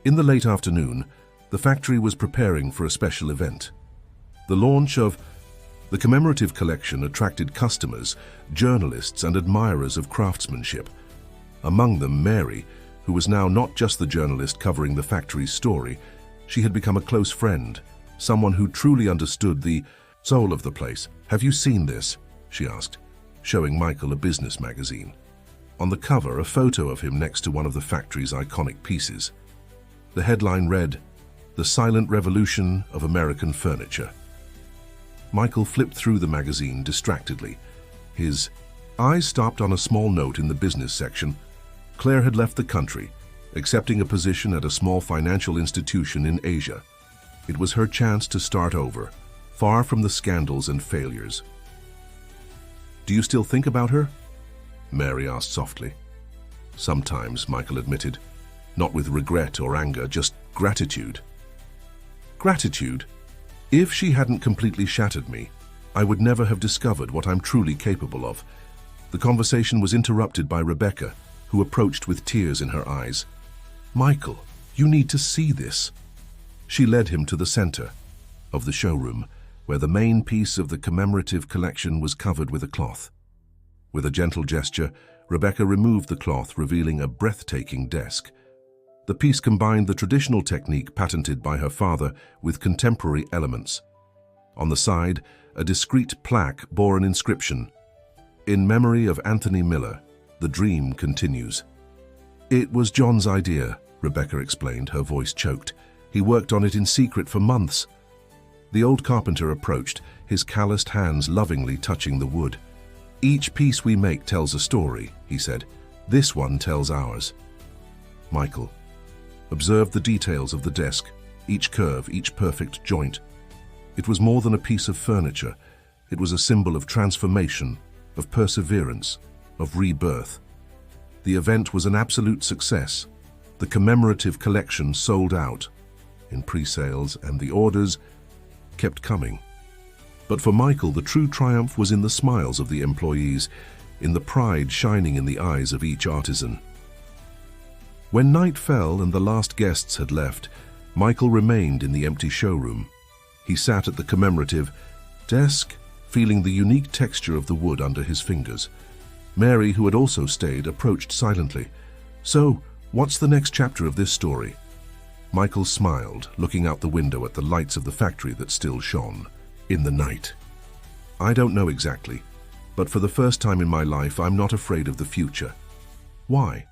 In the late afternoon, the factory was preparing for a special event. The launch of the commemorative collection attracted customers, journalists, and admirers of craftsmanship. Among them, Mary, who was now not just the journalist covering the factory's story. She had become a close friend, someone who truly understood the soul of the place. "Have you seen this?" she asked, showing Michael a business magazine. On the cover, a photo of him next to one of the factory's iconic pieces. The headline read, "The Silent Revolution of American Furniture." Michael flipped through the magazine distractedly. His eyes stopped on a small note in the business section. Claire had left the country, accepting a position at a small financial institution in Asia. It was her chance to start over, far from the scandals and failures. "Do you still think about her?" Mary asked softly. "Sometimes," Michael admitted, not with regret or anger, just gratitude. Gratitude? If she hadn't completely shattered me, I would never have discovered what I'm truly capable of. The conversation was interrupted by Rebecca, who approached with tears in her eyes. "Michael, you need to see this." She led him to the center of the showroom, where the main piece of the commemorative collection was covered with a cloth. With a gentle gesture, Rebecca removed the cloth, revealing a breathtaking desk. The piece combined the traditional technique patented by her father with contemporary elements. On the side, a discreet plaque bore an inscription, "In memory of Anthony Miller, the dream continues." "It was John's idea," Rebecca explained, her voice choked. "He worked on it in secret for months." The old carpenter approached, his calloused hands lovingly touching the wood. "Each piece we make tells a story," he said. "This one tells ours." Michael observed the details of the desk, each curve, each perfect joint. It was more than a piece of furniture. It was a symbol of transformation, of perseverance, of rebirth. The event was an absolute success. The commemorative collection sold out in pre-sales, and the orders kept coming. But for Michael, the true triumph was in the smiles of the employees, in the pride shining in the eyes of each artisan. When night fell and the last guests had left, Michael remained in the empty showroom. He sat at the commemorative desk, feeling the unique texture of the wood under his fingers. Mary, who had also stayed, approached silently. "So, what's the next chapter of this story?" Michael smiled, looking out the window at the lights of the factory that still shone in the night. "I don't know exactly, but for the first time in my life, I'm not afraid of the future." "Why?"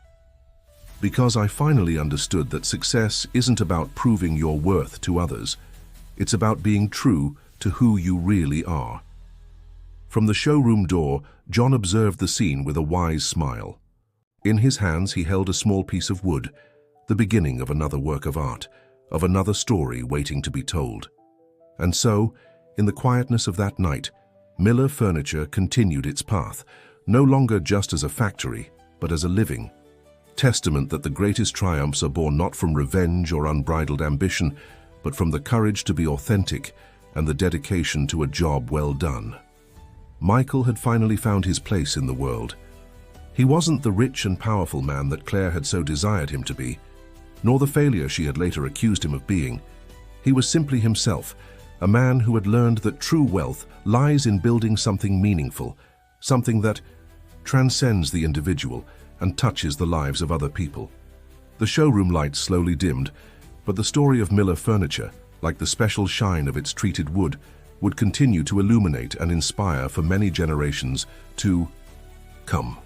"Because I finally understood that success isn't about proving your worth to others. It's about being true to who you really are." From the showroom door, John observed the scene with a wise smile. In his hands, he held a small piece of wood, the beginning of another work of art, of another story waiting to be told. And so, in the quietness of that night, Miller Furniture continued its path, no longer just as a factory, but as a living testament that the greatest triumphs are born not from revenge or unbridled ambition, but from the courage to be authentic and the dedication to a job well done. Michael had finally found his place in the world. He wasn't the rich and powerful man that Claire had so desired him to be, nor the failure she had later accused him of being. He was simply himself, a man who had learned that true wealth lies in building something meaningful, something that transcends the individual and touches the lives of other people. The showroom lights slowly dimmed, but the story of Miller Furniture, like the special shine of its treated wood, would continue to illuminate and inspire for many generations to come.